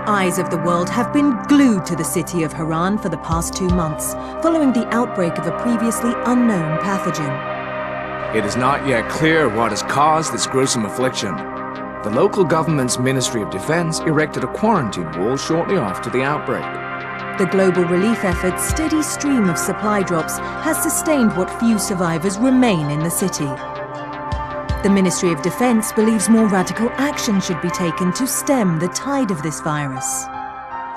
eyes of the world have been glued to the city of Harran for the past 2 months, following the outbreak of a previously unknown pathogen. It is not yet clear what has caused this gruesome affliction. The local government's Ministry of Defense erected a quarantine wall shortly after the outbreak. The global relief effort's steady stream of supply drops has sustained what few survivors remain in the city. The Ministry of Defense believes more radical action should be taken to stem the tide of this virus.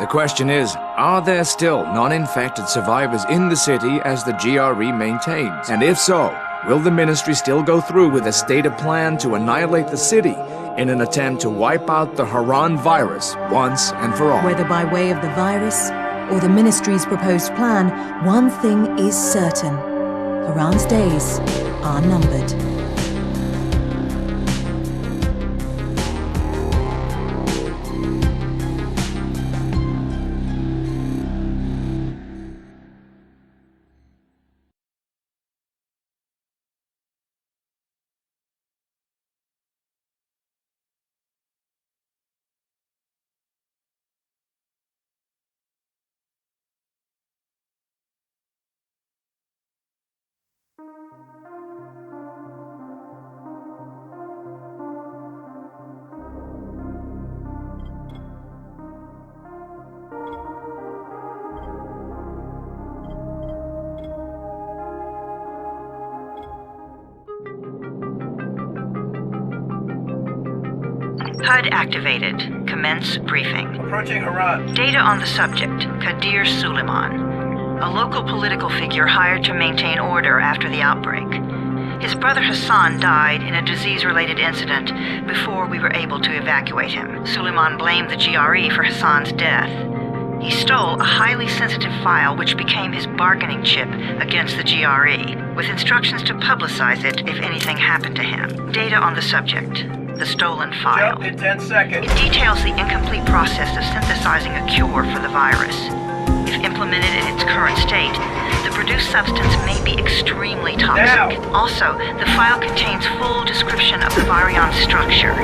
The question is, are there still non-infected survivors in the city as the GRE maintains? And if so, will the ministry still go through with a stated plan to annihilate the city in an attempt to wipe out the Harran virus once and for all? Whether by way of the virus or the ministry's proposed plan, one thing is certain. Harran's days are numbered. HUD activated. Commence briefing. Approaching Harran. Data on the subject, Kadir Suleiman, a local political figure hired to maintain order after the outbreak. His brother Hassan died in a disease-related incident before we were able to evacuate him. Suleiman blamed the GRE for Hassan's death. He stole a highly sensitive file which became his bargaining chip against the GRE, with instructions to publicize it if anything happened to him. Data on the subject, the stolen file. Jump in 10 seconds. It details the incomplete process of synthesizing a cure for the virus. If implemented in its current state, the produced substance may be extremely toxic. Now. Also, the file contains full description of the virion's structure.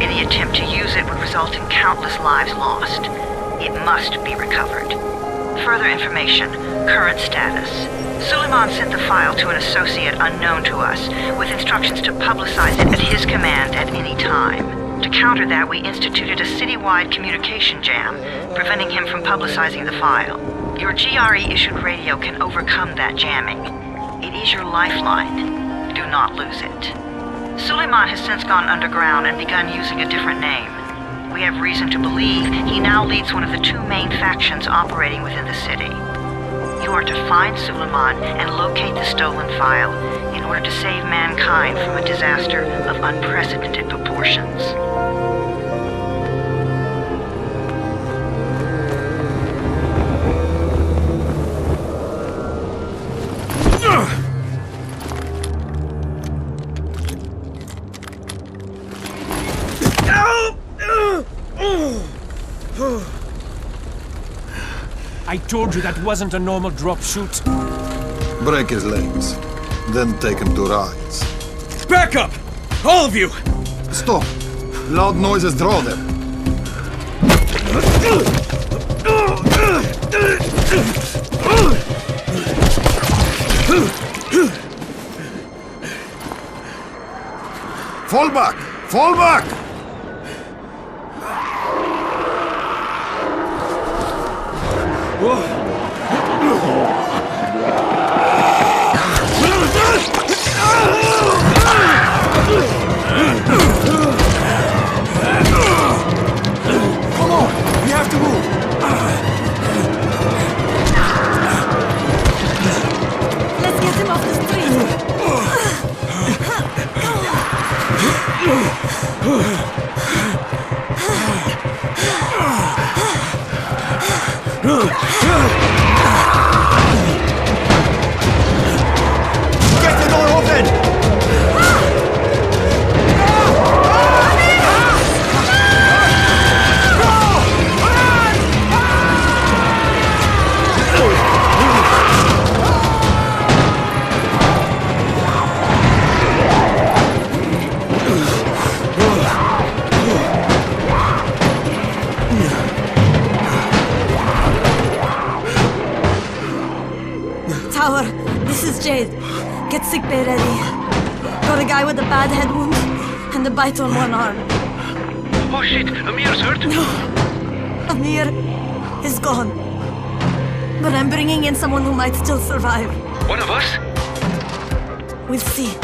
Any attempt to use it would result in countless lives lost. It must be recovered. Further information, current status. Suleiman sent the file to an associate unknown to us, with instructions to publicize it at his command at any time. To counter that, we instituted a citywide communication jam, preventing him from publicizing the file. Your GRE-issued radio can overcome that jamming. It is your lifeline. Do not lose it. Suleiman has since gone underground and begun using a different name. We have reason to believe he now leads one of the 2 main factions operating within the city. You are to find Suleiman and locate the stolen file in order to save mankind from a disaster of unprecedented proportions. I told you that wasn't a normal drop shoot. Break his legs, then take him to rides. Back up! All of you! Stop! Loud noises draw them. Fall back! Fall back! Come on! We have to move! Let's get him off the street! Tower, this is Jade. Get sickbay ready. Got a guy with a bad head wound and a bite on one arm. Oh shit, Amir's hurt? No, Amir is gone. But I'm bringing in someone who might still survive. One of us? We'll see.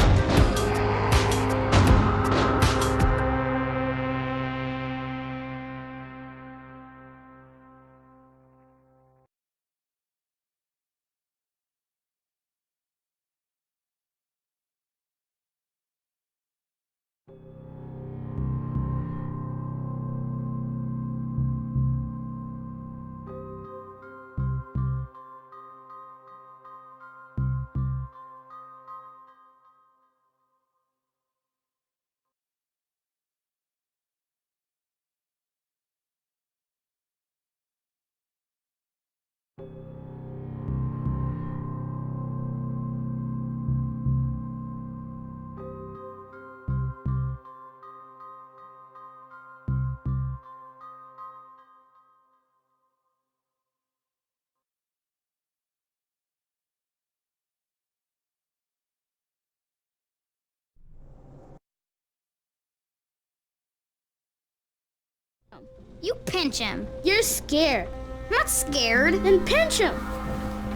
You pinch him. You're scared. I'm not scared. Then pinch him.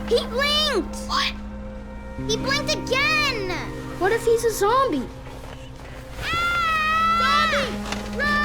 He blinked. What? He blinked again. What if he's a zombie? Ah! Zombie! Run!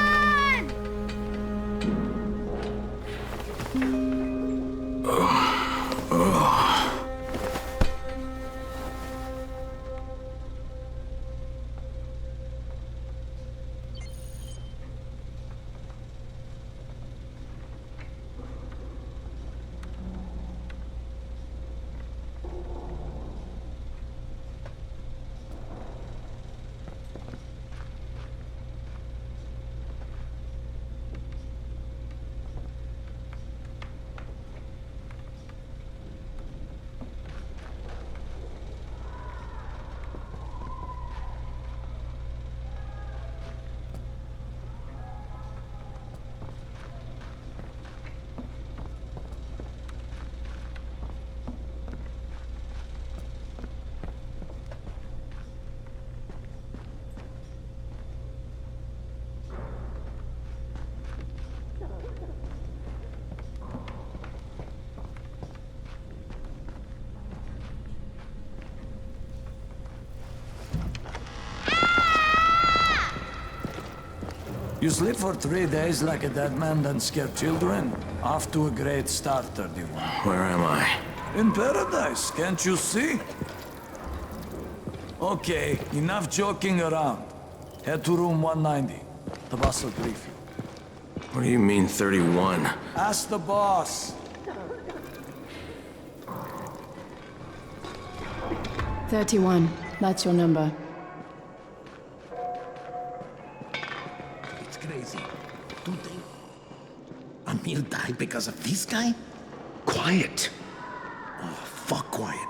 You sleep for 3 days like a dead man, then scare children? Off to a great start, 31. Where am I? In paradise, can't you see? Okay, enough joking around. Head to room 190. The boss will brief you. What do you mean, 31? Ask the boss. 31. That's your number. It's crazy. Don't they? Amir died because of this guy? Quiet. Oh, fuck quiet.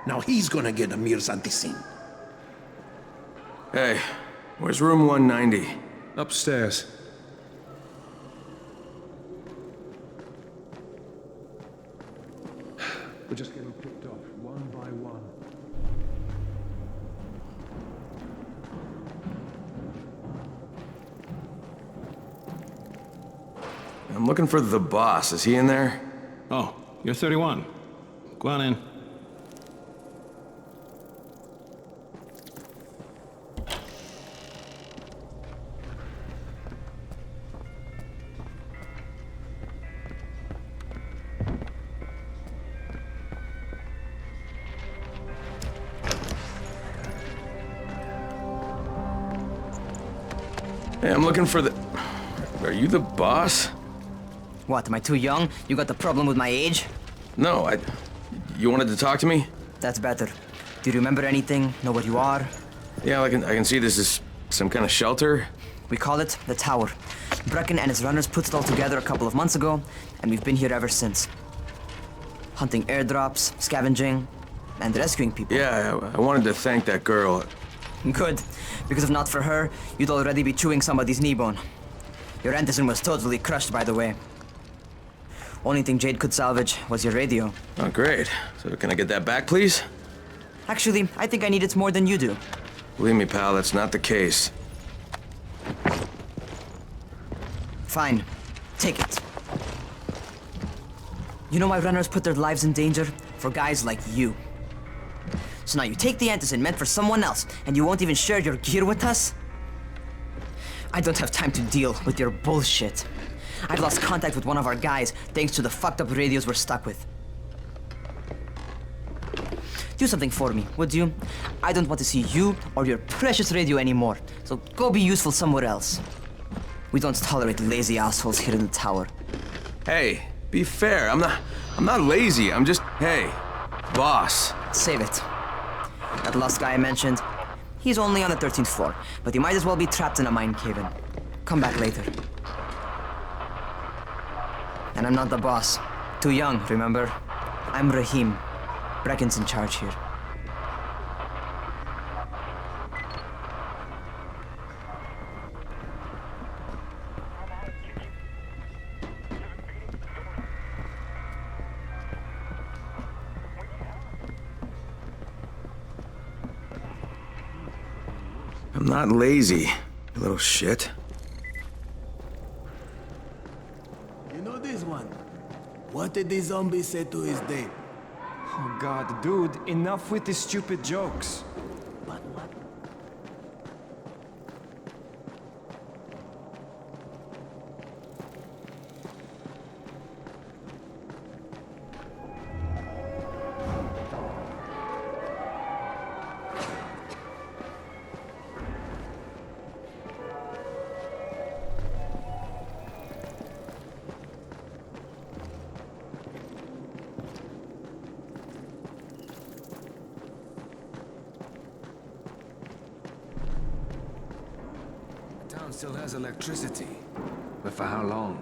Now he's gonna get Amir's anti-scene. Hey, where's room 190? Upstairs. We're just getting picked off, one by one. I'm looking for the boss. Is he in there? Oh, you're 31. Go on in. Hey, I'm looking for the... Are you the boss? What, am I too young? You got the problem with my age? No, You wanted to talk to me? That's better. Do you remember anything? Know what you are? Yeah, I can see this is some kind of shelter. We call it the Tower. Brecken and his runners put it all together a couple of months ago, and we've been here ever since. Hunting airdrops, scavenging, and rescuing people. Yeah, I wanted to thank that girl. Good, because if not for her, you'd already be chewing somebody's knee bone. Your Anderson was totally crushed, by the way. Only thing Jade could salvage was your radio. Oh, great. So can I get that back, please? Actually, I think I need it more than you do. Believe me, pal, that's not the case. Fine. Take it. You know why runners put their lives in danger? For guys like you. So now you take the antizin meant for someone else, and you won't even share your gear with us? I don't have time to deal with your bullshit. I've lost contact with one of our guys thanks to the fucked up radios we're stuck with. Do something for me, would you? I don't want to see you or your precious radio anymore, so go be useful somewhere else. We don't tolerate lazy assholes here in the tower. Hey, be fair. I'm not lazy. I'm just, hey, boss. Save it. That last guy I mentioned, he's only on the 13th floor, but he might as well be trapped in a mine cave-in. Come back later. And I'm not the boss. Too young, remember? I'm Rahim. Brecken's in charge here. I'm not lazy, you little shit. You know this one? What did the zombie say to his date? Oh god, dude, enough with these stupid jokes. But what? Still has electricity, but for how long?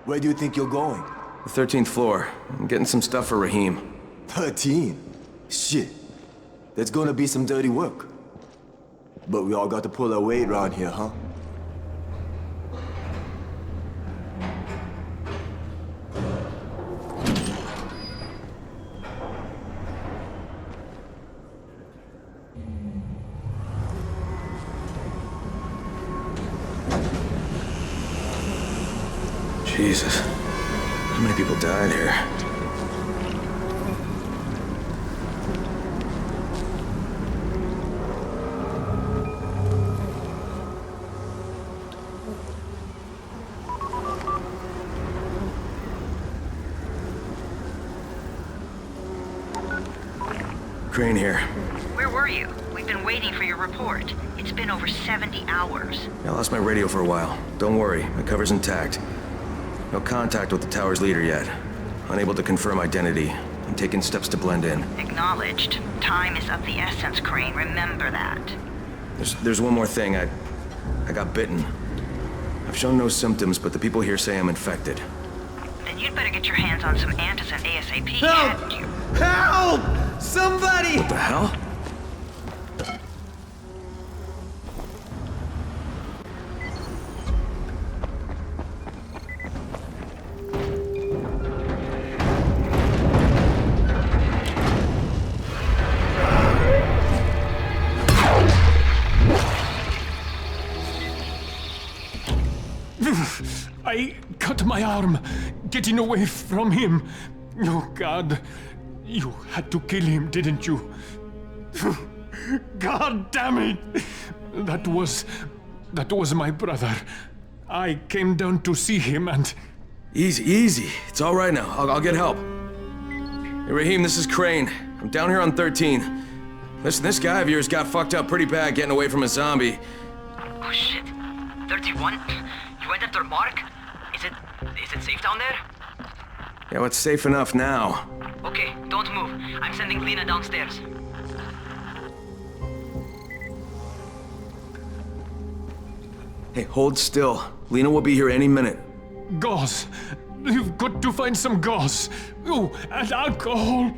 Where do you think you're going? The 13th floor. I'm getting some stuff for Rahim. 13? Shit. That's gonna be some dirty work. But we all got to pull our weight around here, huh? Jesus. How many people died here? Crane here. Where were you? We've been waiting for your report. It's been over 70 hours. I lost my radio for a while. Don't worry, my cover's intact. No contact with the tower's leader yet. Unable to confirm identity. I'm taking steps to blend in. Acknowledged. Time is of the essence, Crane. Remember that. There's one more thing. I got bitten. I've shown no symptoms, but the people here say I'm infected. Then you'd better get your hands on some antizin ASAP. Help! Help! Somebody! What the hell? I cut my arm, getting away from him. Oh, God. You had to kill him, didn't you? God damn it! That was my brother. I came down to see him and... Easy. It's all right now. I'll get help. Hey, Rahim, this is Crane. I'm down here on 13. Listen, this guy of yours got fucked up pretty bad getting away from a zombie. Oh, shit. 31? You went after Mark? Is it safe down there? Yeah, well, it's safe enough now. Okay, don't move. I'm sending Lena downstairs. Hey, hold still. Lena will be here any minute. Gauze. You've got to find some gauze. Oh, and alcohol.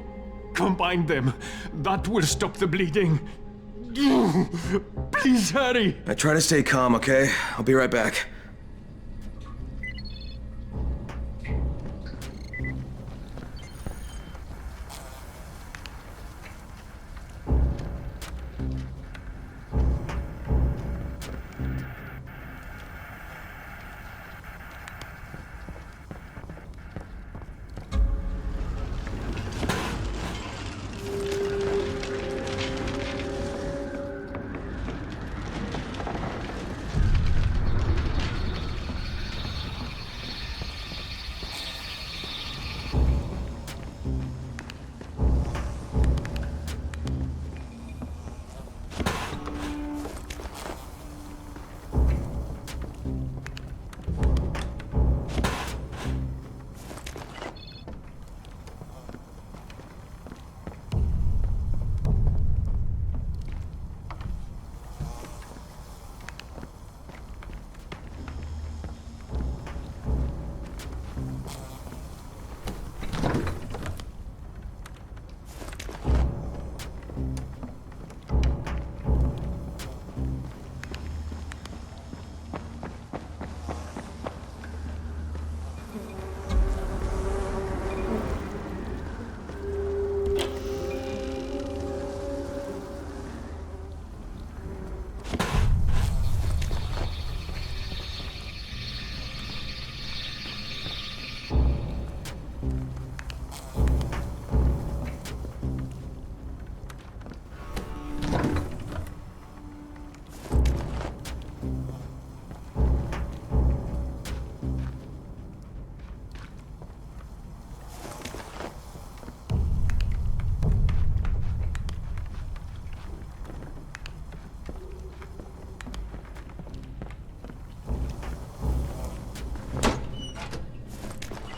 Combine them. That will stop the bleeding. Please hurry. I try to stay calm, okay? I'll be right back.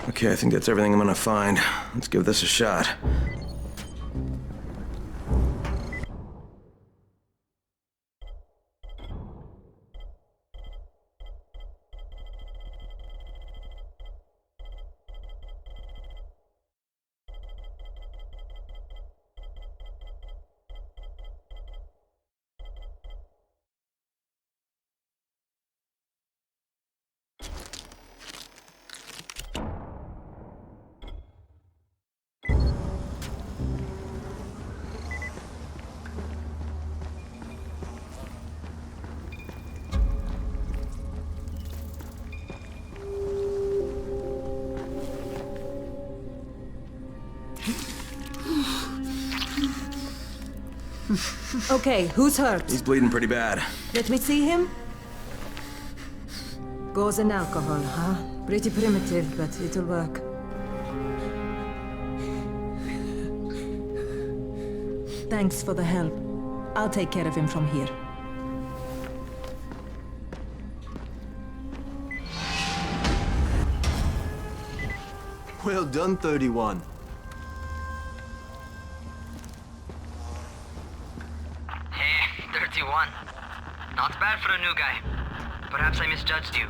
Okay, I think that's everything I'm gonna find. Let's give this a shot. Okay, who's hurt? He's bleeding pretty bad. Let me see him. Gauze and alcohol, huh? Pretty primitive, but it'll work. Thanks for the help. I'll take care of him from here. Well done, 31. Hey, 31. Not bad for a new guy. Perhaps I misjudged you.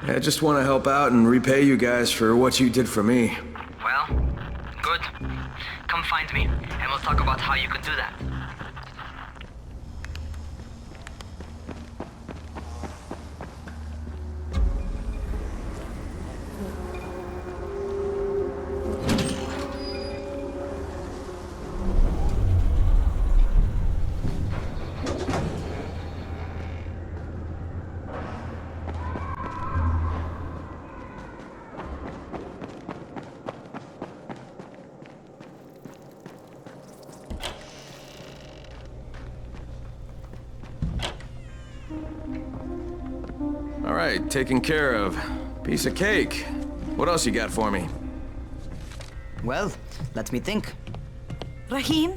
I just want to help out and repay you guys for what you did for me. Well, good. Come find me, and we'll talk about how you can do that. All right, taken care of. Piece of cake. What else you got for me? Well, let me think. Rahim,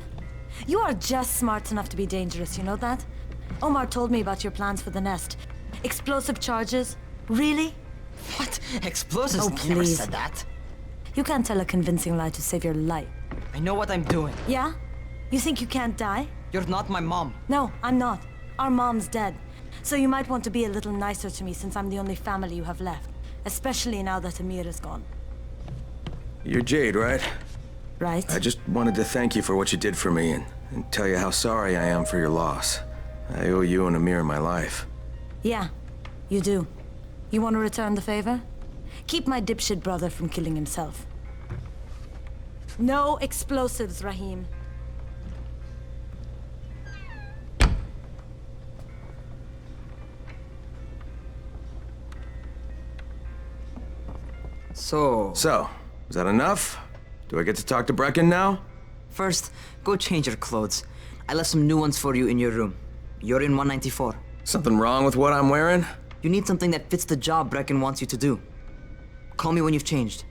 you are just smart enough to be dangerous, you know that? Omar told me about your plans for the nest. Explosive charges? Really? What? Explosives? Oh, Never please. said that. You can't tell a convincing lie to save your life. I know what I'm doing. Yeah? You think you can't die? You're not my mom. No, I'm not. Our mom's dead. So you might want to be a little nicer to me since I'm the only family you have left. Especially now that Amir is gone. You're Jade, right? Right. I just wanted to thank you for what you did for me and tell you how sorry I am for your loss. I owe you and Amir my life. Yeah, you do. You want to return the favor? Keep my dipshit brother from killing himself. No explosives, Rahim. So, is that enough? Do I get to talk to Brecken now? First, go change your clothes. I left some new ones for you in your room. You're in 194. Something wrong with what I'm wearing? You need something that fits the job Brecken wants you to do. Call me when you've changed.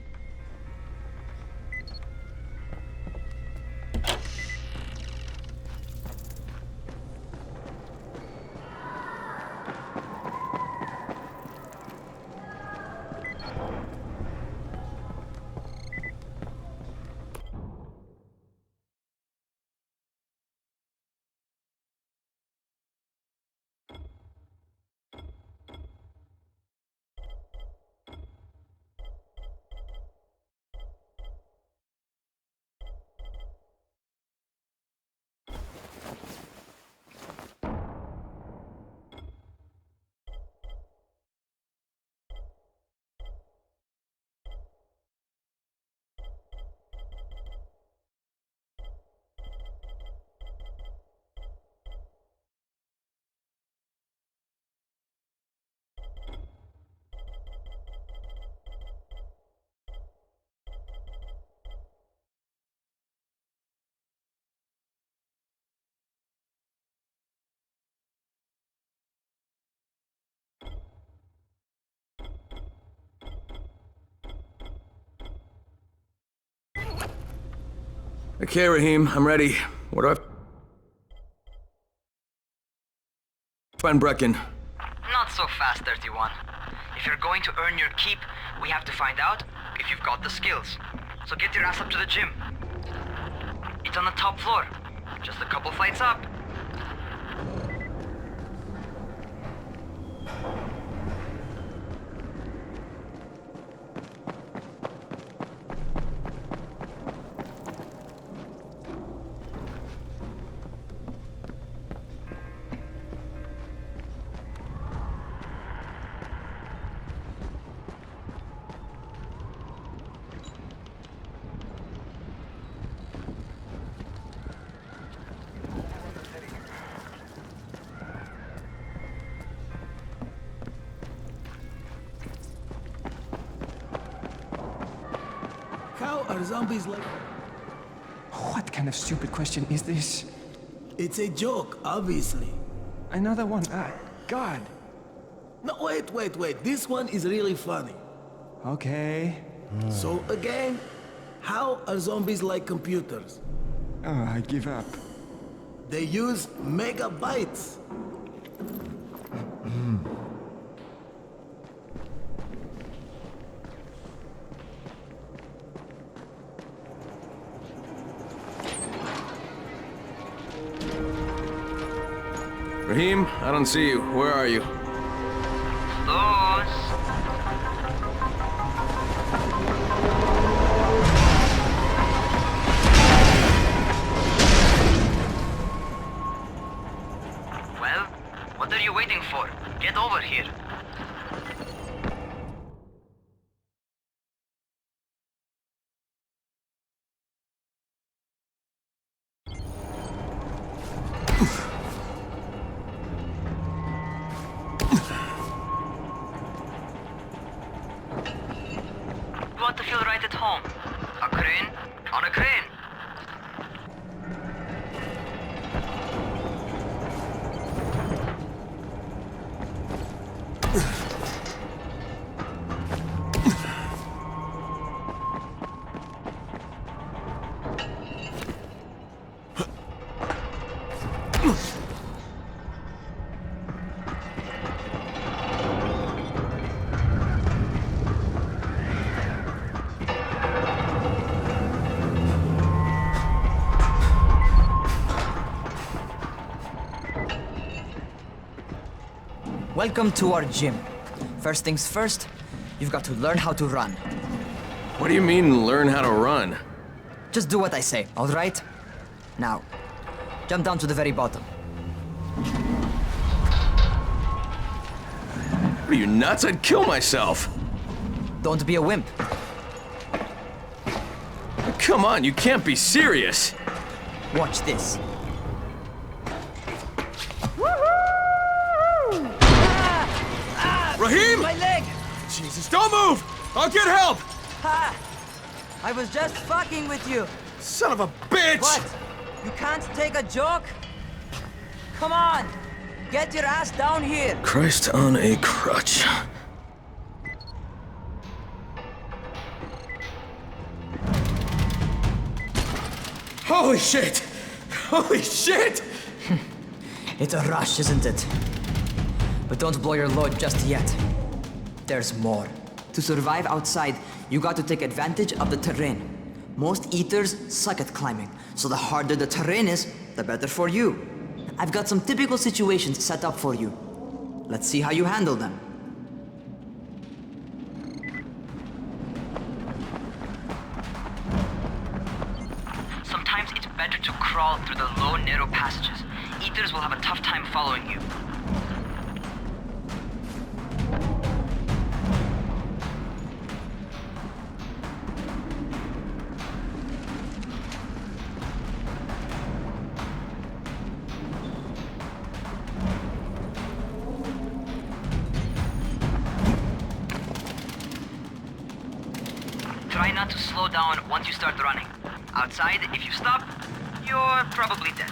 Okay, Rahim, I'm ready. What do I... Find Brecken. Not so fast, 31. If you're going to earn your keep, we have to find out if you've got the skills. So get your ass up to the gym. It's on the top floor. Just a couple flights up. How are zombies like... What kind of stupid question is this? It's a joke, obviously. Another one? God. No, wait. This one is really funny. Okay. So again, how are zombies like computers? Oh, I give up. They use megabytes. Rahim, I don't see you. Where are you? Those. Well, what are you waiting for? Get over here. You want to feel right at home? A crane? On a crane! Welcome to our gym. First things first, You've got to learn how to run. What do you mean, learn how to run? Just do what I say, all right? Now, jump down to the very bottom. What are you, nuts? I'd kill myself. Don't be a wimp. Come on, you can't be serious. Watch this. Rahim! My leg! Jesus, don't move! I'll get help! Ha! I was just fucking with you. Son of a bitch! What? You can't take a joke? Come on! Get your ass down here! Christ on a crutch. Holy shit! Holy shit! It's a rush, isn't it? But don't blow your load just yet. There's more. To survive outside, you got to take advantage of the terrain. Most eaters suck at climbing, so the harder the terrain is, the better for you. I've got some typical situations set up for you. Let's see how you handle them. Sometimes it's better to crawl through the low, narrow passages. Eaters will have a tough time following you. Try not to slow down once you start running. Outside, if you stop, you're probably dead.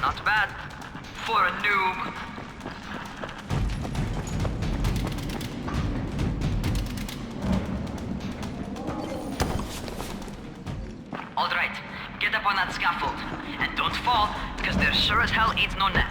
Not bad for a noob. All right, get up on that scaffold. And don't fall, because there sure as hell ain't no net.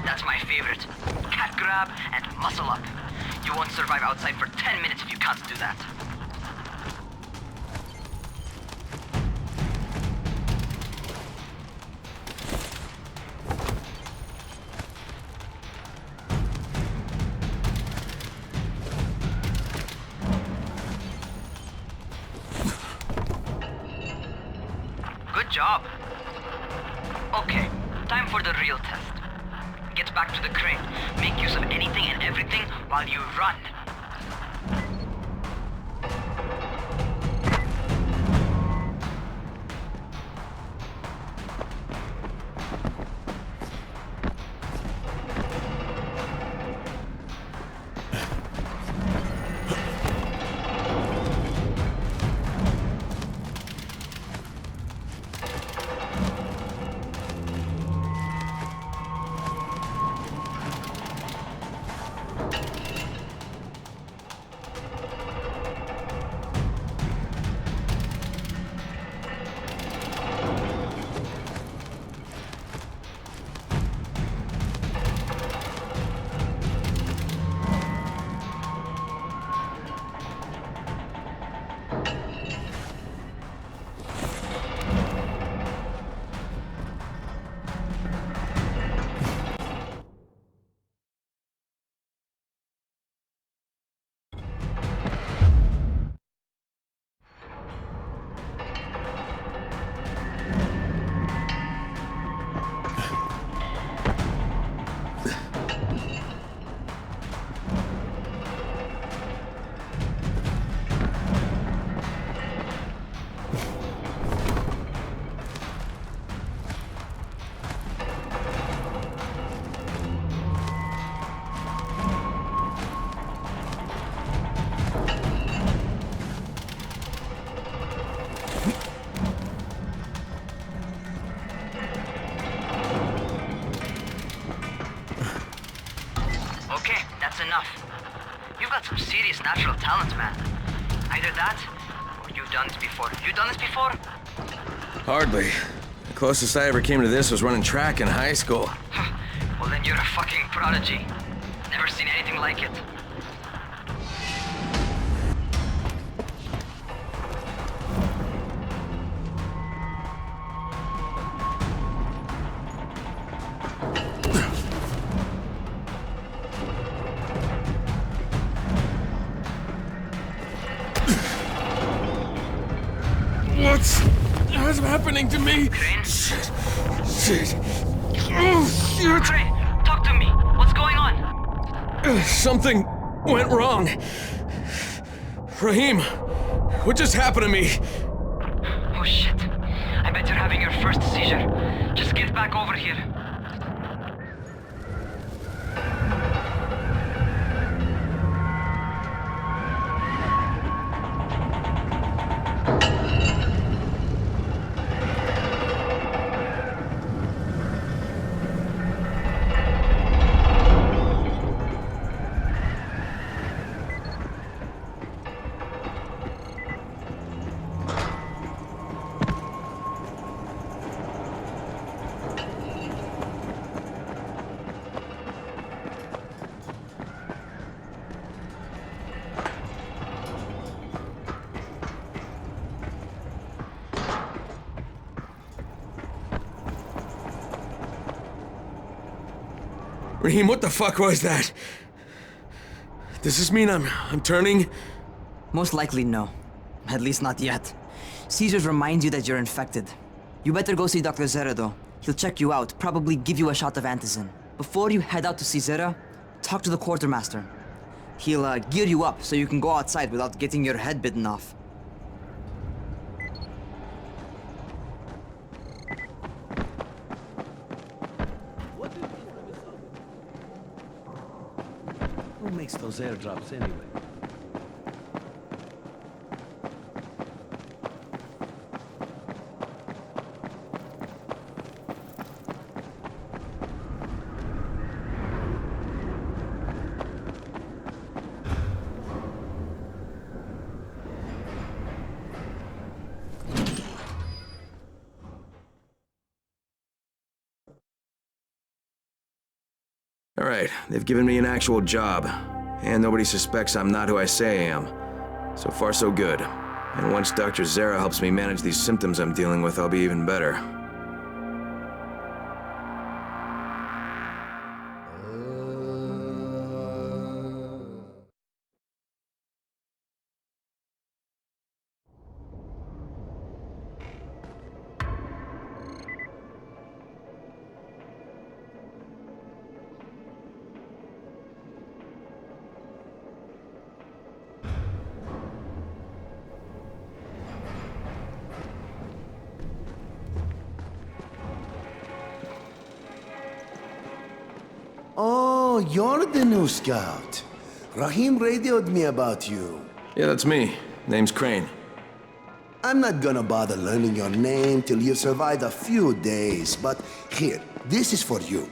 That's my favorite. Cat grab and muscle up. You won't survive outside for 10 minutes if you can't do that. Good job. Okay, time for the real test. Get back to the crate. Make use of anything and everything while you run. Okay, that's enough. You've got some serious natural talent, man. Either that, or you've done this before. You done this before? Hardly. The closest I ever came to this was running track in high school. Well, then you're a fucking prodigy. Never seen anything like it. What's happening to me? Crane? Shit. Oh, shit. Crane, talk to me. What's going on? Something went wrong. Rahim, what just happened to me? Oh shit. I bet you're having your first seizure. Just get back over here. Rahim, what the fuck was that? Does this mean I'm turning? Most likely no. At least not yet. Seizures remind you that you're infected. You better go see Dr. Zera though. He'll check you out, probably give you a shot of antizin. Before you head out to see Zera, talk to the quartermaster. He'll gear you up so you can go outside without getting your head bitten off. Who makes those airdrops anyway? All right, they've given me an actual job. And nobody suspects I'm not who I say I am. So far, so good. And once Dr. Zera helps me manage these symptoms I'm dealing with, I'll be even better. Oh, you're the new scout. Rahim radioed me about you. Yeah, that's me. Name's Crane. I'm not gonna bother learning your name till you've survived a few days, but here, this is for you.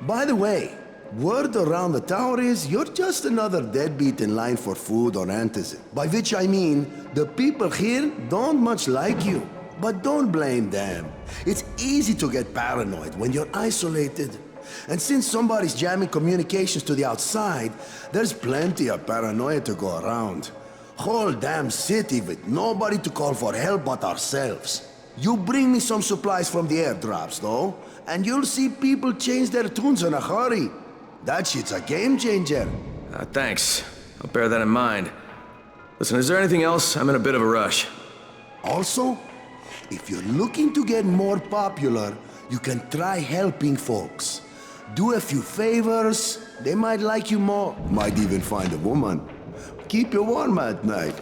By the way, word around the tower is you're just another deadbeat in line for food or antizin. By which I mean, the people here don't much like you. But don't blame them. It's easy to get paranoid when you're isolated. And since somebody's jamming communications to the outside, there's plenty of paranoia to go around. Whole damn city with nobody to call for help but ourselves. You bring me some supplies from the airdrops, though, and you'll see people change their tunes in a hurry. That shit's a game changer. Thanks. I'll bear that in mind. Listen, is there anything else? I'm in a bit of a rush. Also, if you're looking to get more popular, you can try helping folks. Do a few favors, they might like you more. Might even find a woman. Keep you warm at night.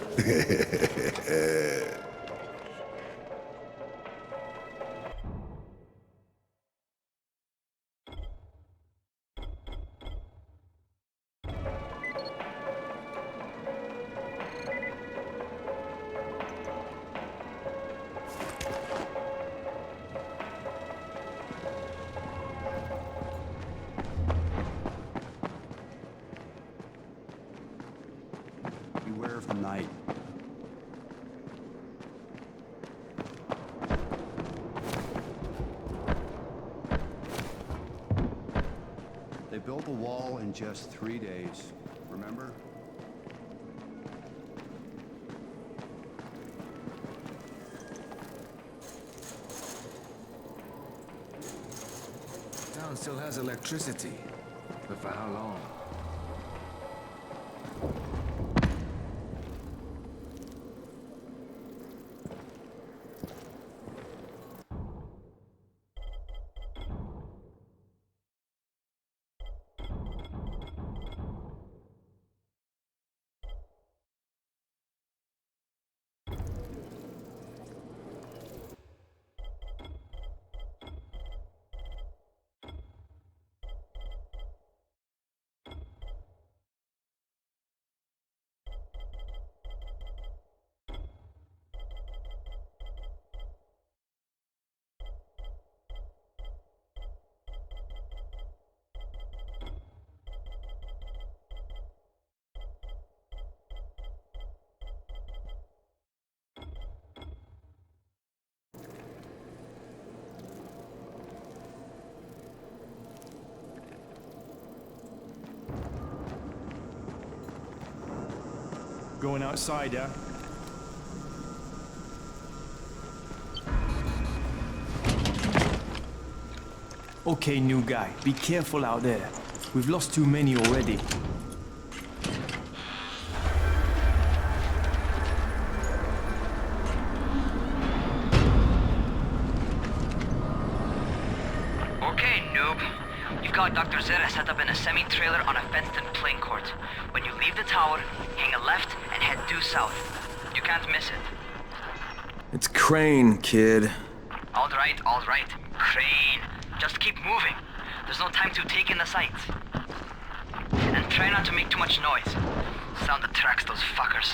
surf all night. They built the wall in just 3 days, remember? Town still has electricity, but for how long? Going outside, yeah? Okay, new guy, be careful out there. We've lost too many already. Okay, noob. You've got Dr. Zera set up in a semi-trailer on a fenced-in playing court. When you leave the tower, hang a left and head due south. You can't miss it. It's Crane, kid. All right, Crane. Just keep moving. There's no time to take in the sights. And try not to make too much noise. Sound attracts those fuckers.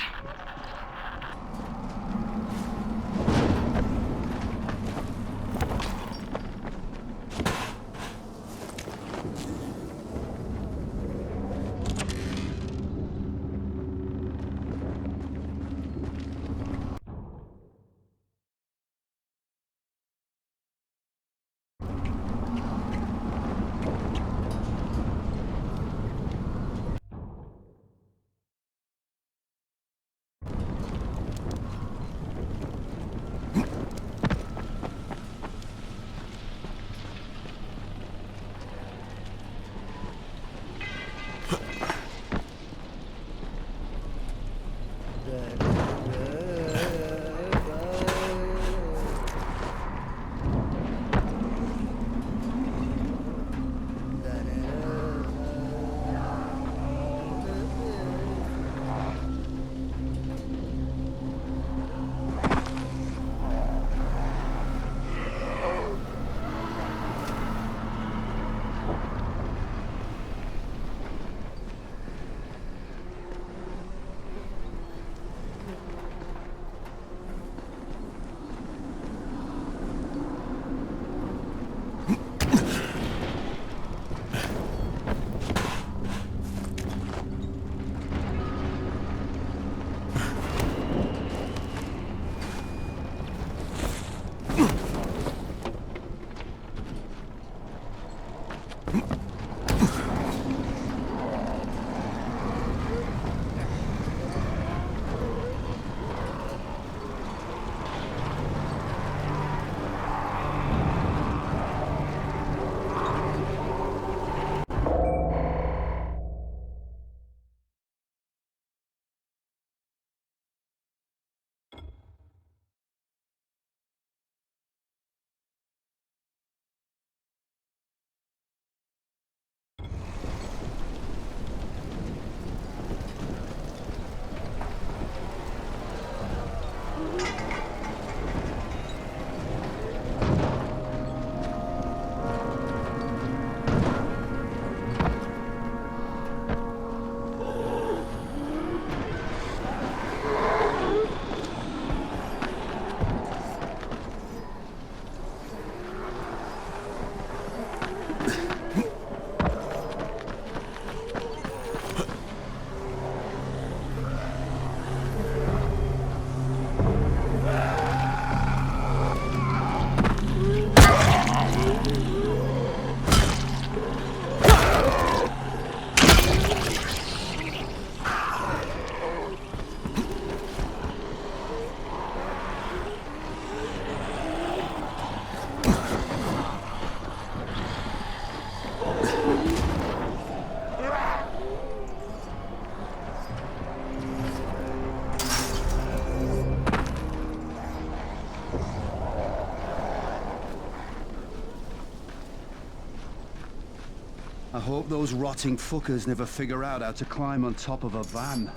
hope those rotting fuckers never figure out how to climb on top of a van.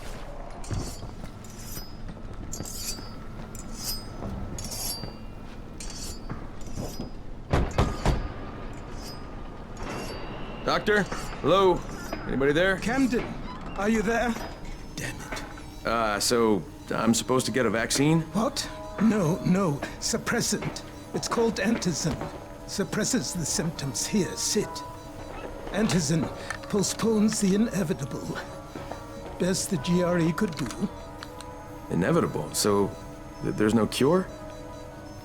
Doctor? Hello? Anybody there? Camden, are you there? So I'm supposed to get a vaccine? What? No. Suppressant. It's called Antizin. Suppresses the symptoms. Here, sit. Antizin postpones the inevitable. Best the GRE could do. Inevitable? So there's no cure?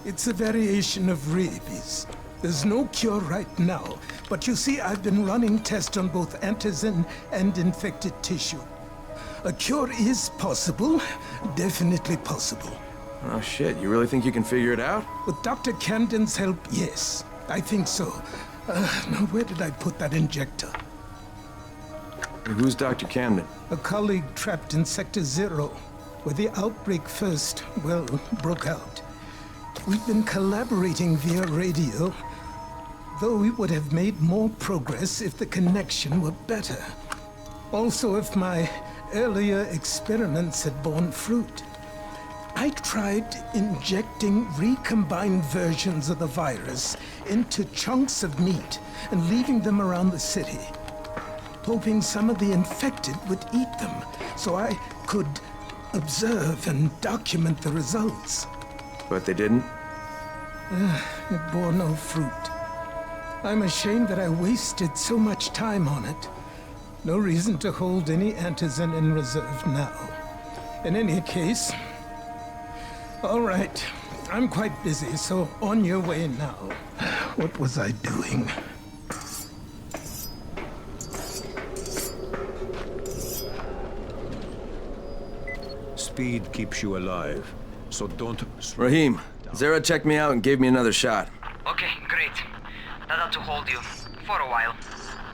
It's a variation of rabies. There's no cure right now, but you see, I've been running tests on both Antizin and infected tissue. A cure is possible, definitely possible. Oh shit, you really think you can figure it out? With Dr. Camden's help, yes. I think so. Now, where did I put that injector? Who's Dr. Camden? A colleague trapped in Sector Zero, where the outbreak first, well, broke out. We've been collaborating via radio, though we would have made more progress if the connection were better. Also, if my earlier experiments had borne fruit. I tried injecting recombined versions of the virus into chunks of meat and leaving them around the city, hoping some of the infected would eat them so I could observe and document the results. But they didn't? It bore no fruit. I'm ashamed that I wasted so much time on it. No reason to hold any Antizin in reserve now. In any case, all right. I'm quite busy, so on your way now. What was I doing? Speed keeps you alive, so don't... Rahim, Zara checked me out and gave me another shot. Okay, great. That ought to hold you. For a while.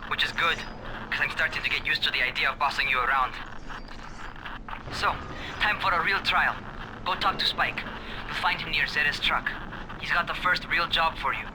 Which is good, because I'm starting to get used to the idea of bossing you around. So, time for a real trial. Go talk to Spike. You'll find him near Zera's truck. He's got the first real job for you.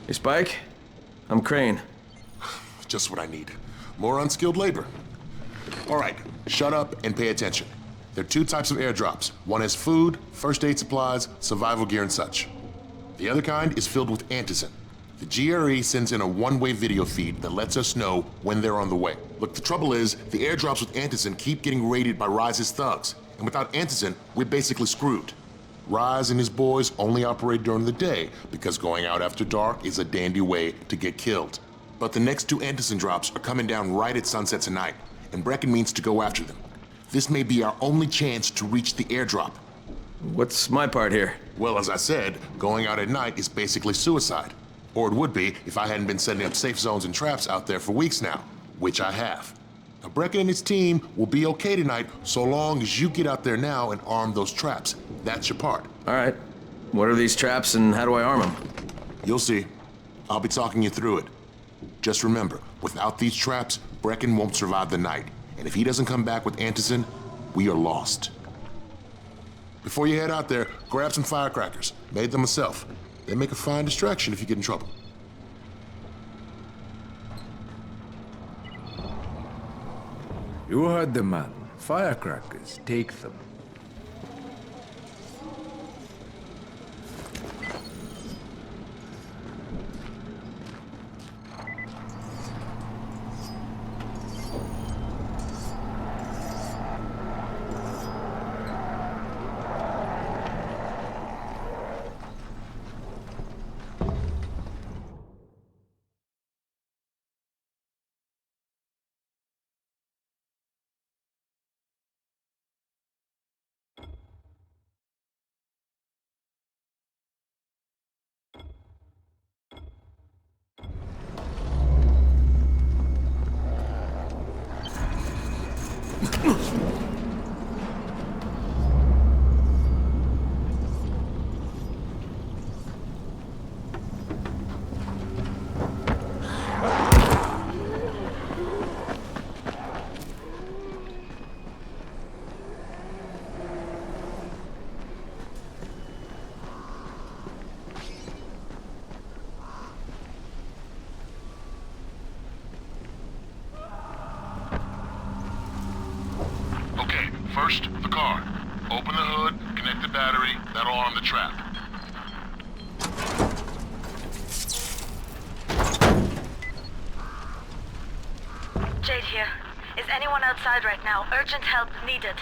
Hey, Spike. I'm Crane. Just what I need. More unskilled labor. All right, shut up and pay attention. There are two types of airdrops. One is food, first aid supplies, survival gear and such. The other kind is filled with Antizin. The GRE sends in a one-way video feed that lets us know when they're on the way. Look, the trouble is, the airdrops with Antizin keep getting raided by Rise's thugs. And without Antizin, we're basically screwed. Rise and his boys only operate during the day because going out after dark is a dandy way to get killed. But the next two Antizin drops are coming down right at sunset tonight, and Brecken means to go after them. This may be our only chance to reach the airdrop. What's my part here? Well, as I said, going out at night is basically suicide. Or it would be if I hadn't been setting up safe zones and traps out there for weeks now, which I have. Now, Brecken and his team will be okay tonight so long as you get out there now and arm those traps. That's your part. All right. What are these traps and how do I arm them? You'll see. I'll be talking you through it. Just remember, without these traps, Brecken won't survive the night. And if he doesn't come back with Antizin, we are lost. Before you head out there, grab some firecrackers. Made them myself. They make a fine distraction if you get in trouble. You heard the man. Firecrackers, take them. Okay, first, the car. Open the hood, connect the battery, that'll arm the trap. Jade here. Is anyone outside right now? Urgent help needed.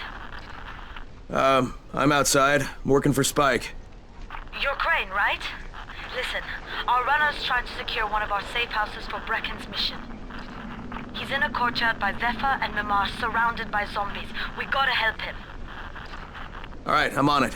I'm outside. I'm working for Spike. You're Crane, right? Listen, our runner's trying to secure one of our safe houses for Brecken's mission. He's in a courtyard by Vefa and Mimar, surrounded by zombies. We gotta help him. Alright, I'm on it.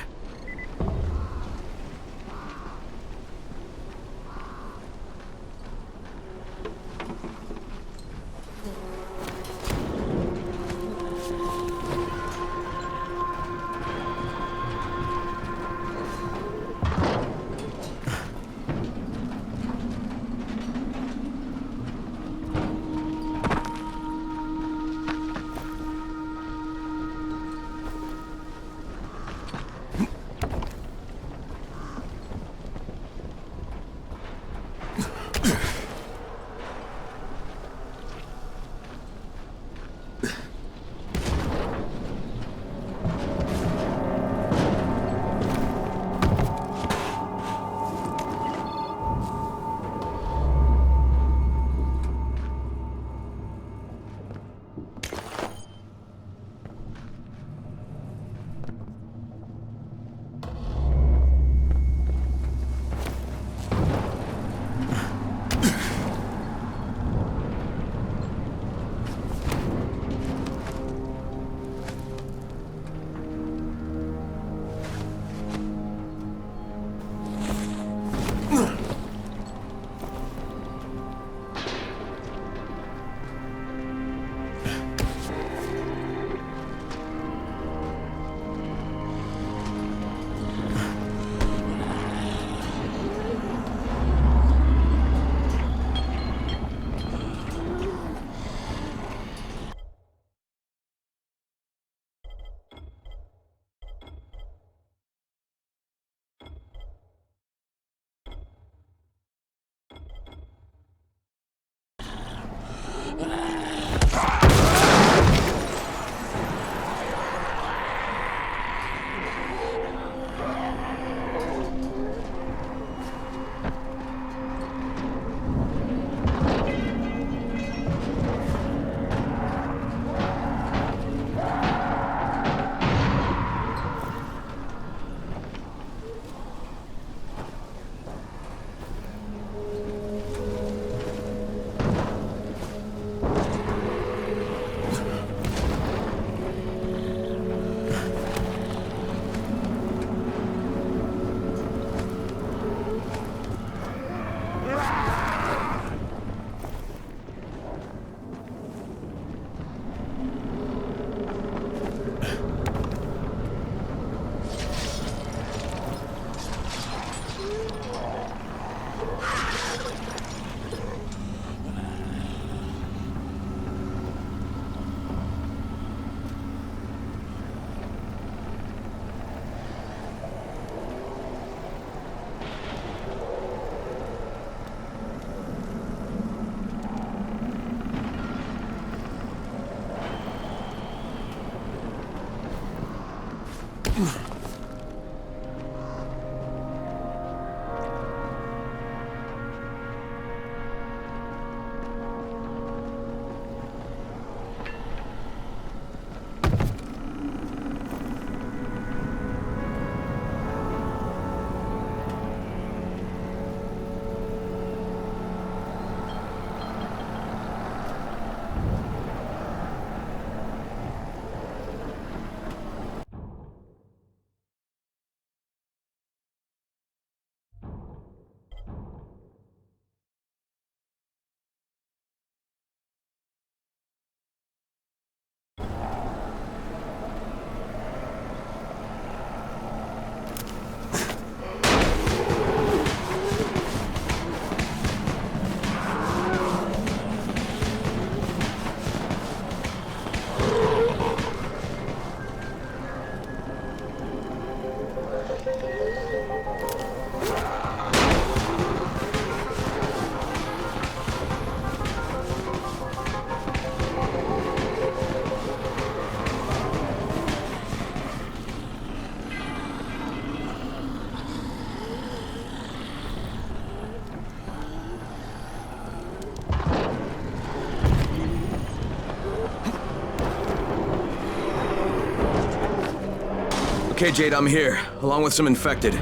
Okay, Jade, I'm here, along with some infected.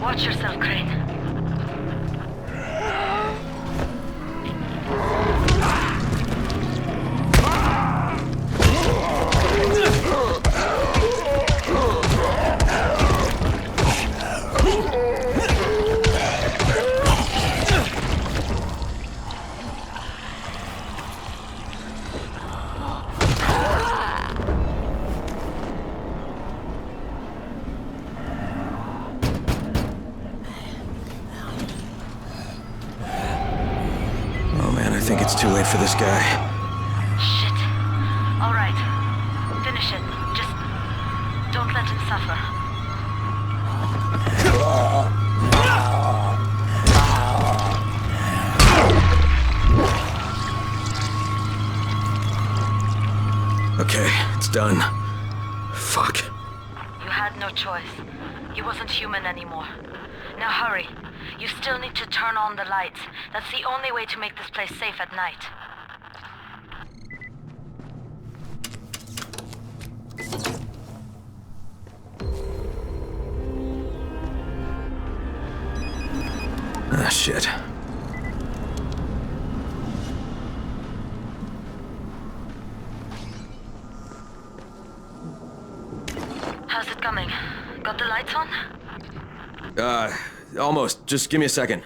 Watch yourself, Crane. I think it's too late for this guy. Shit. All right. Finish it. Just don't let him suffer. Okay, it's done. Fuck. You had no choice. He wasn't human anymore. Now hurry. You still need to turn on the lights. That's the only way to make this place safe at night. Ah, shit. How's it coming? Got the lights on? Almost. Just give me a second.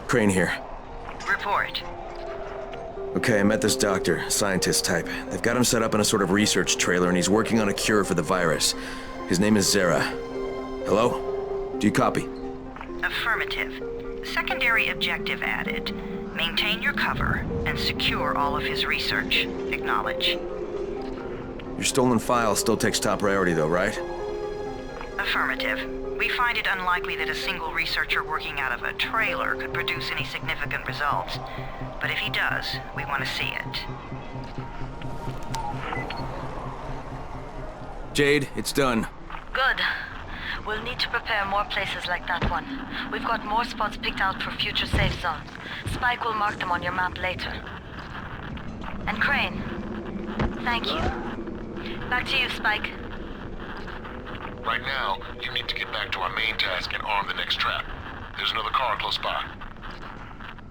Crane here. Report. Okay, I met this doctor, scientist type. They've got him set up in a sort of research trailer, and he's working on a cure for the virus. His name is Zere. Hello? Do you copy? Affirmative. Secondary objective added. Maintain your cover and secure all of his research. Acknowledge. Your stolen file still takes top priority though, right? Affirmative. We find it unlikely that a single researcher working out of a trailer could produce any significant results. But if he does, we want to see it. Jade, it's done. Good. We'll need to prepare more places like that one. We've got more spots picked out for future safe zones. Spike will mark them on your map later. And Crane. Thank you. Back to you, Spike. Right now, you need to get back to our main task and arm the next trap. There's another car close by.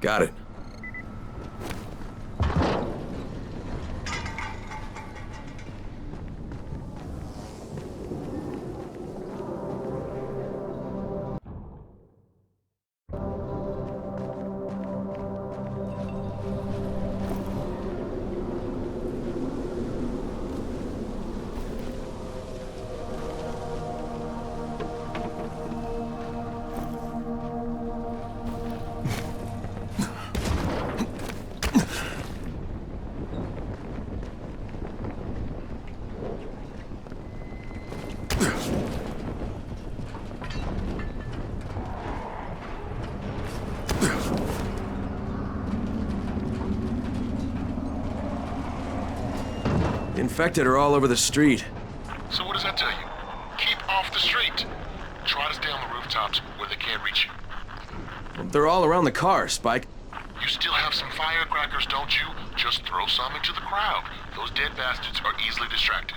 Got it. The infected are all over the street. So what does that tell you? Keep off the street. Try to stay on the rooftops where they can't reach you. They're all around the car, Spike. You still have some firecrackers, don't you? Just throw some into the crowd. Those dead bastards are easily distracted.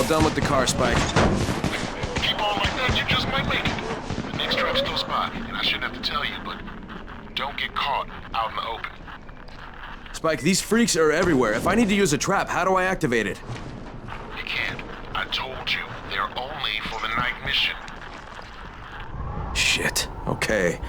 Well done with the car, Spike. Keep on like that, you just might make it. The next trap's close by, and I shouldn't have to tell you, but don't get caught out in the open. Spike, these freaks are everywhere. If I need to use a trap, how do I activate it? You can't. I told you, they're only for the night mission. Shit. Okay.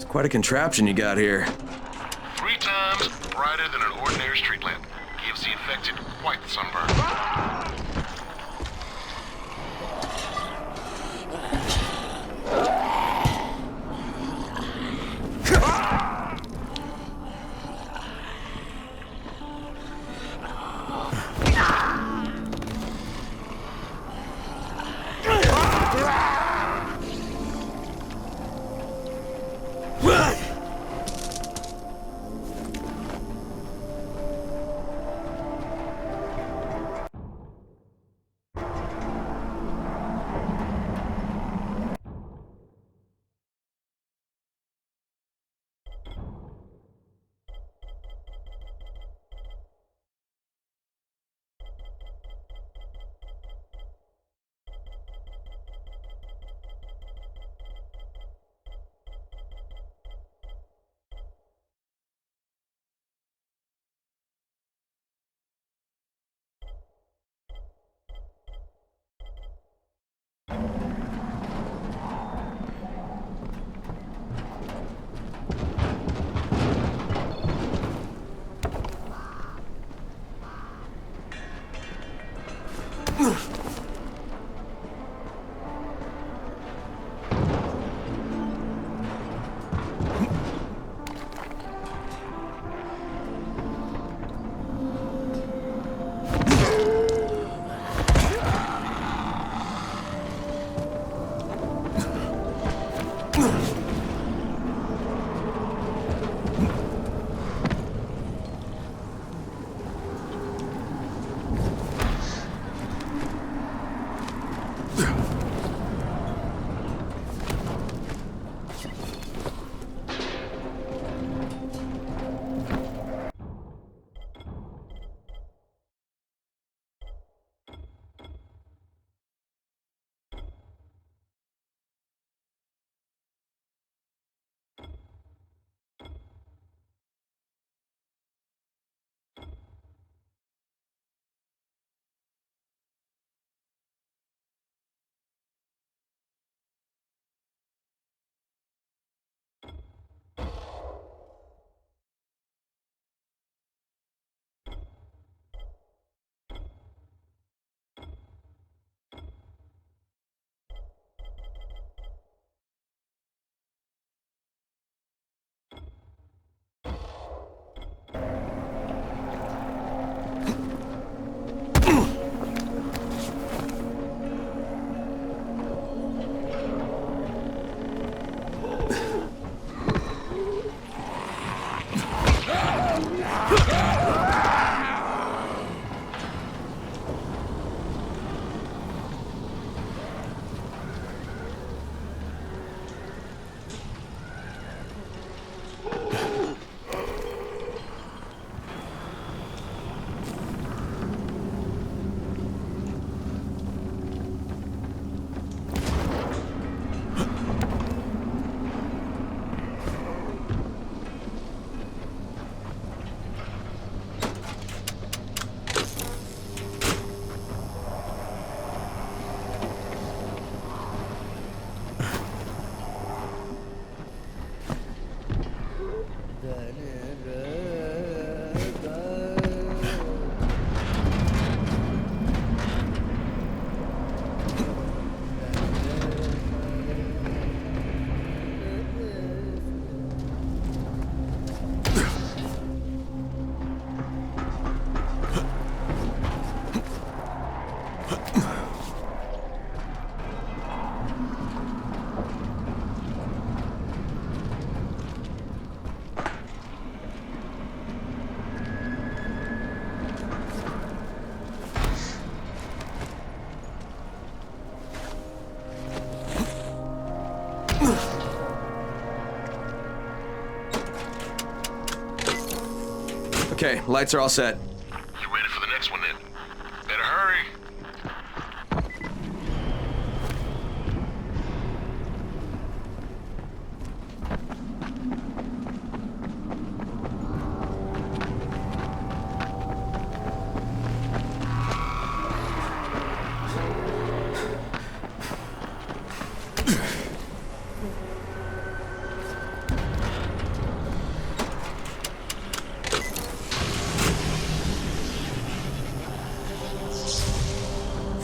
Quite a contraption you got here. 3 times brighter than an ordinary street lamp. Gives the infected quite the sunburn. Okay, lights are all set. You ready for the next one then? Better hurry.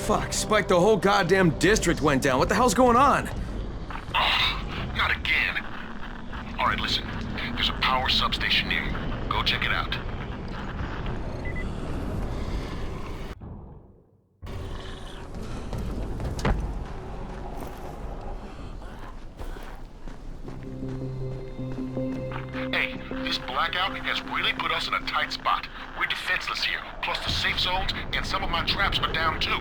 Fuck, Spike, the whole goddamn district went down. What the hell's going on? Oh, not again. All right, listen. There's a power substation near you. Go check it out. Hey, this blackout has really put us in a tight spot. We're defenseless here. Plus the safe zones and some of my traps are down too.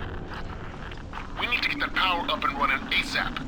We need to get that power up and running ASAP.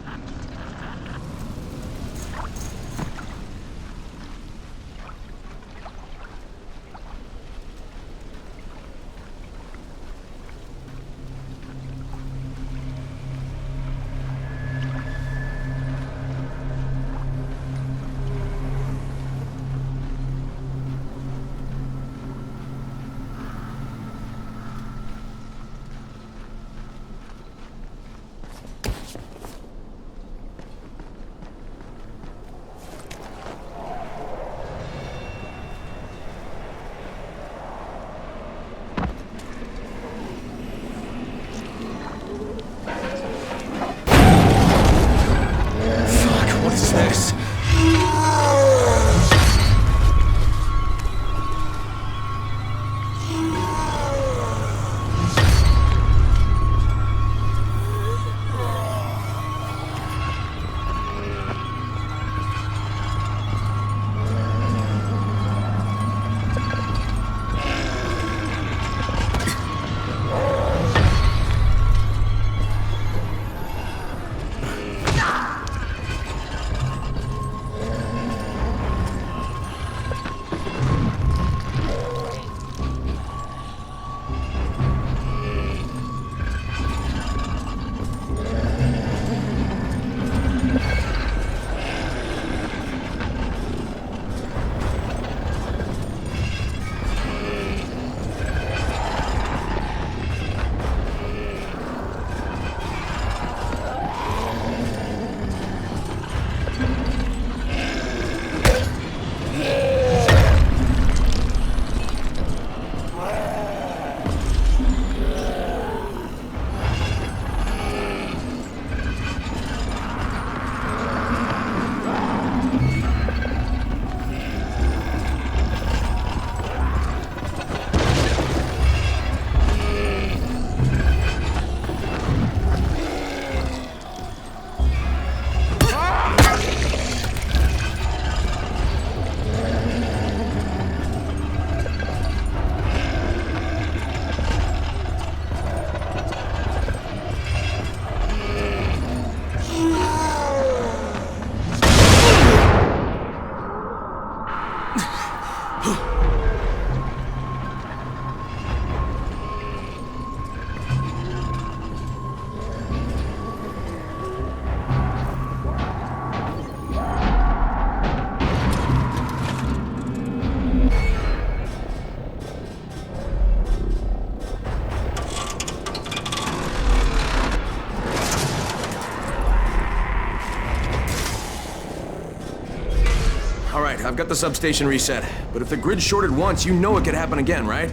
I've got the substation reset. But if the grid shorted once, you know it could happen again, right?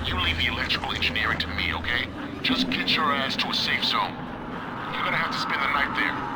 You leave the electrical engineering to me, okay? Just get your ass to a safe zone. You're gonna have to spend the night there.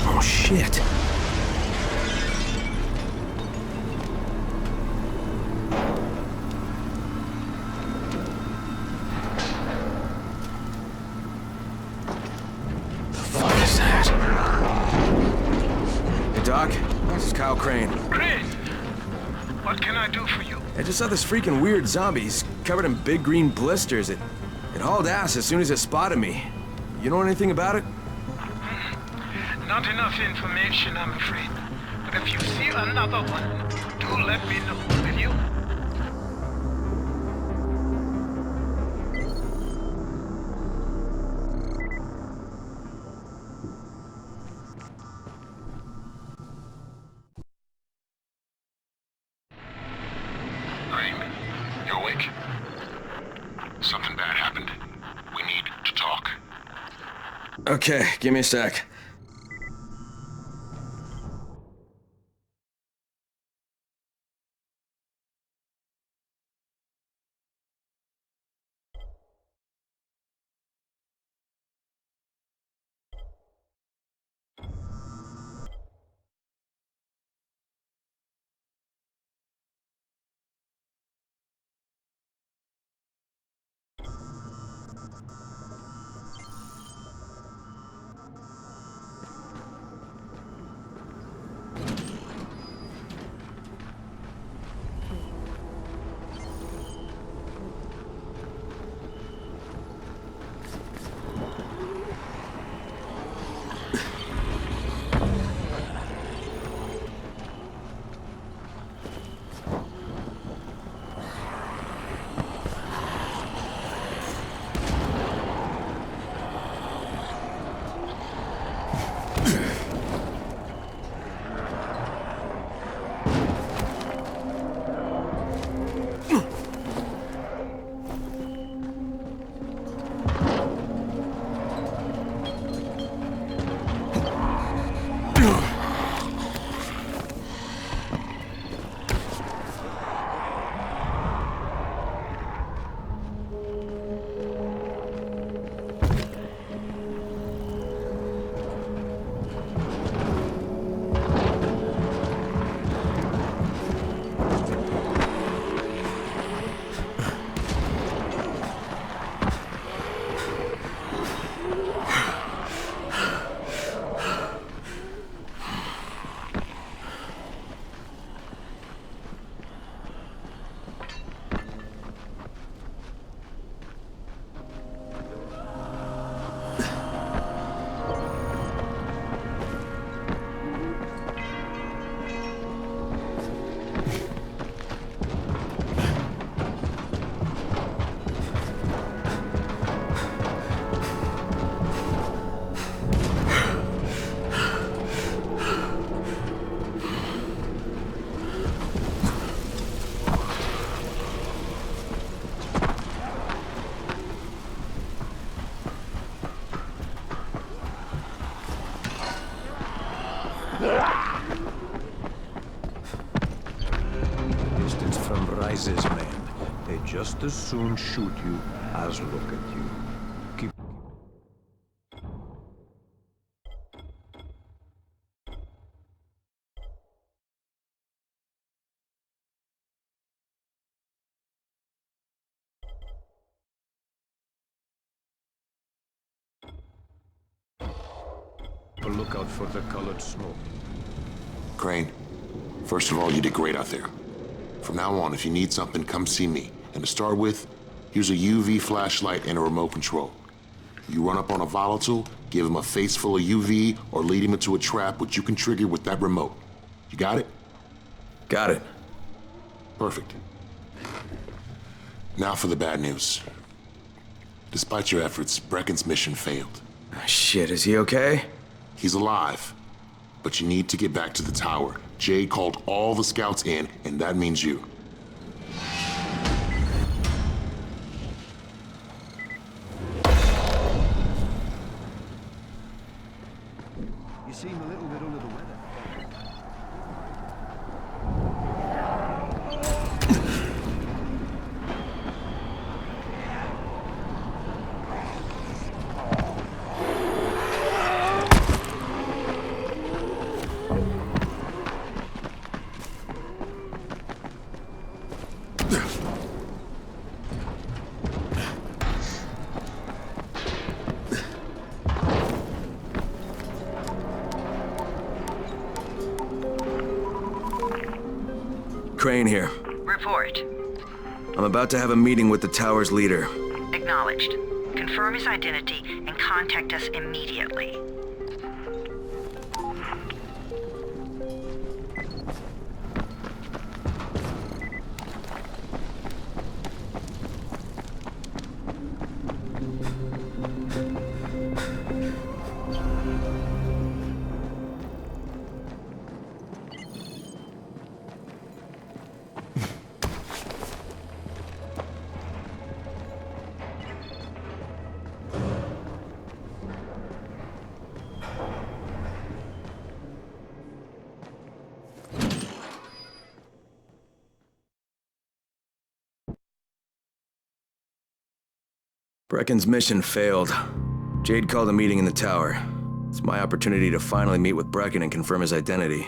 Oh, shit. The fuck is that? Hey, Doc. This is Kyle Crane. Crane! What can I do for you? I just saw this freaking weird zombie. He's covered in big green blisters. It hauled ass as soon as it spotted me. You know anything about it? Not enough information, I'm afraid. But if you see another one, do let me know, will you? Crane, you awake? Something bad happened. We need to talk. Okay, give me a sec. Distance from Rise's men. They just as soon shoot you as look at you. Keep... Look out for the colored smoke. Crane, first of all, you did great out there. From now on, if you need something, come see me. And to start with, here's a UV flashlight and a remote control. You run up on a volatile, give him a face full of UV, or lead him into a trap which you can trigger with that remote. You got it? Got it. Perfect. Now for the bad news. Despite your efforts, Brecken's mission failed. Shit, is he okay? He's alive. But you need to get back to the tower. Jade called all the scouts in, and that means you. You seem a little bit under the weather. Crane here. Report. I'm about to have a meeting with the tower's leader. Acknowledged. Confirm his identity and contact us immediately. Brecken's mission failed. Jade called a meeting in the tower. It's my opportunity to finally meet with Brecken and confirm his identity.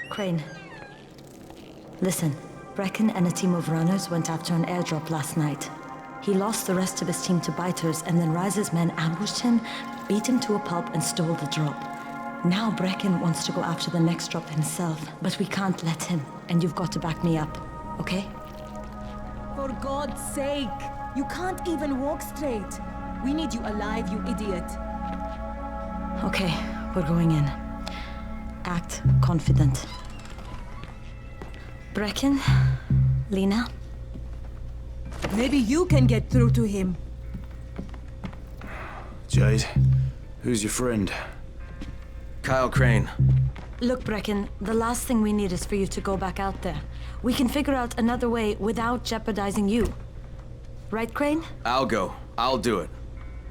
Crane. Listen, Brecken and a team of runners went after an airdrop last night. He lost the rest of his team to biters, and then Rise's men ambushed him, beat him to a pulp, and stole the drop. Now Brecken wants to go after the next drop himself, but we can't let him, and you've got to back me up, okay? For God's sake! You can't even walk straight! We need you alive, you idiot! Okay, we're going in. Act confident. Brecken? Lena? Maybe you can get through to him. Jade, who's your friend? Kyle Crane. Look, Brecken, the last thing we need is for you to go back out there. We can figure out another way without jeopardizing you. Right, Crane? I'll go. I'll do it.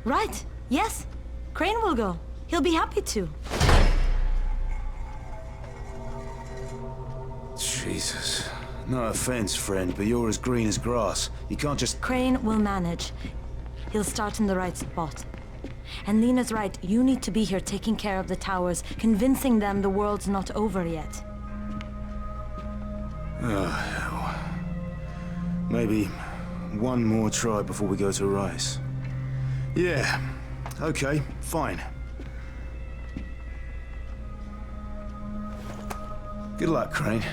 Right. Yes. Crane will go. He'll be happy to. Jesus. No offense, friend, but you're as green as grass. You can't just... Crane will manage. He'll start in the right spot. And Lena's right, you need to be here taking care of the towers, convincing them the world's not over yet. Oh, hell. Maybe one more try before we go to Rice. Yeah, okay, fine. Good luck, Crane.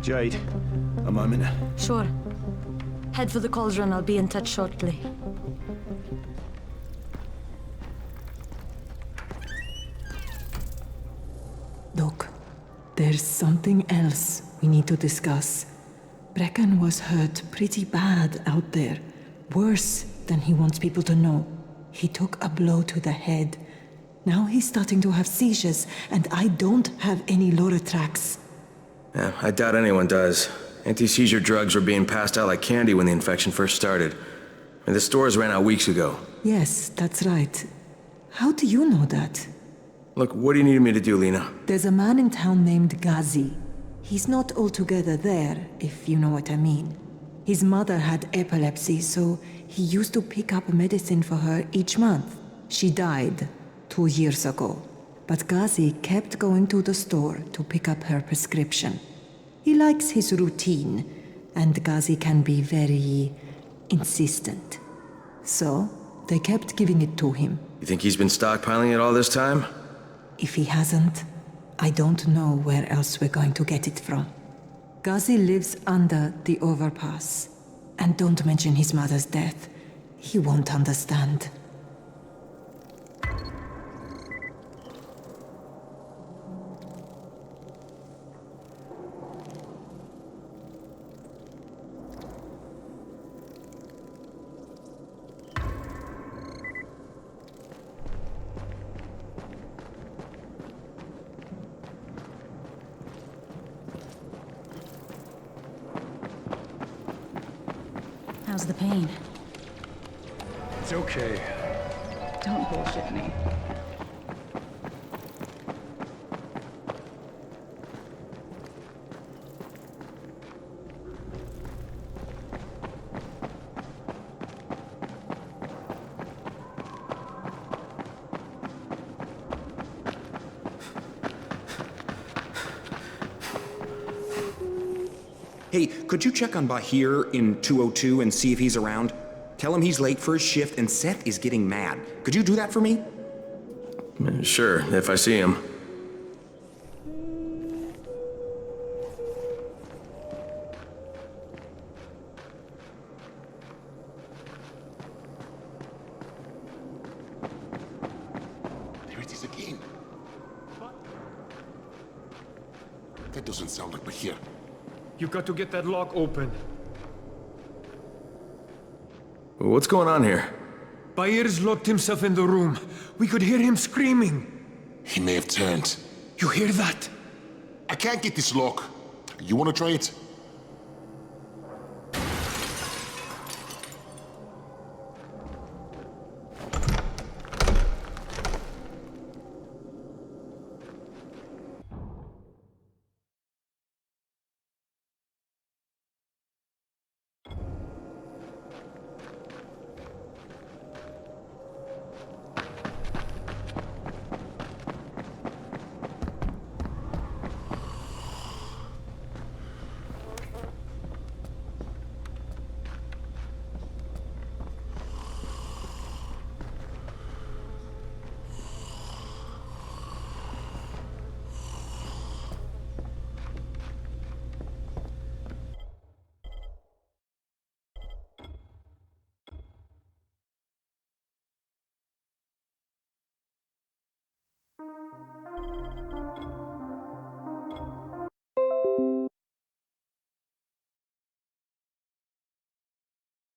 Jade, a moment. Sure. Head for the cauldron. I'll be in touch shortly. Look, there's something else we need to discuss. Brecken was hurt pretty bad out there. Worse than he wants people to know. He took a blow to the head. Now he's starting to have seizures, and I don't have any Loritrax. Yeah, I doubt anyone does. Anti-seizure drugs were being passed out like candy when the infection first started. And the stores ran out weeks ago. Yes, that's right. How do you know that? Look, what do you need me to do, Lena? There's a man in town named Ghazi. He's not altogether there, if you know what I mean. His mother had epilepsy, so he used to pick up medicine for her each month. She died 2 years ago, but Ghazi kept going to the store to pick up her prescription. He likes his routine, and Ghazi can be very insistent. So, they kept giving it to him. You think he's been stockpiling it all this time? If he hasn't, I don't know where else we're going to get it from. Ghazi lives under the overpass. And don't mention his mother's death. He won't understand. How's the pain? It's okay. Don't bullshit me. Hey, could you check on Bahir in 202 and see if he's around? Tell him he's late for his shift and Seth is getting mad. Could you do that for me? Sure, if I see him. There it is again. That doesn't sound like Bahir. You got to get that lock open. What's going on here? Bahir's locked himself in the room. We could hear him screaming. He may have turned. You hear that? I can't get this lock. You want to try it?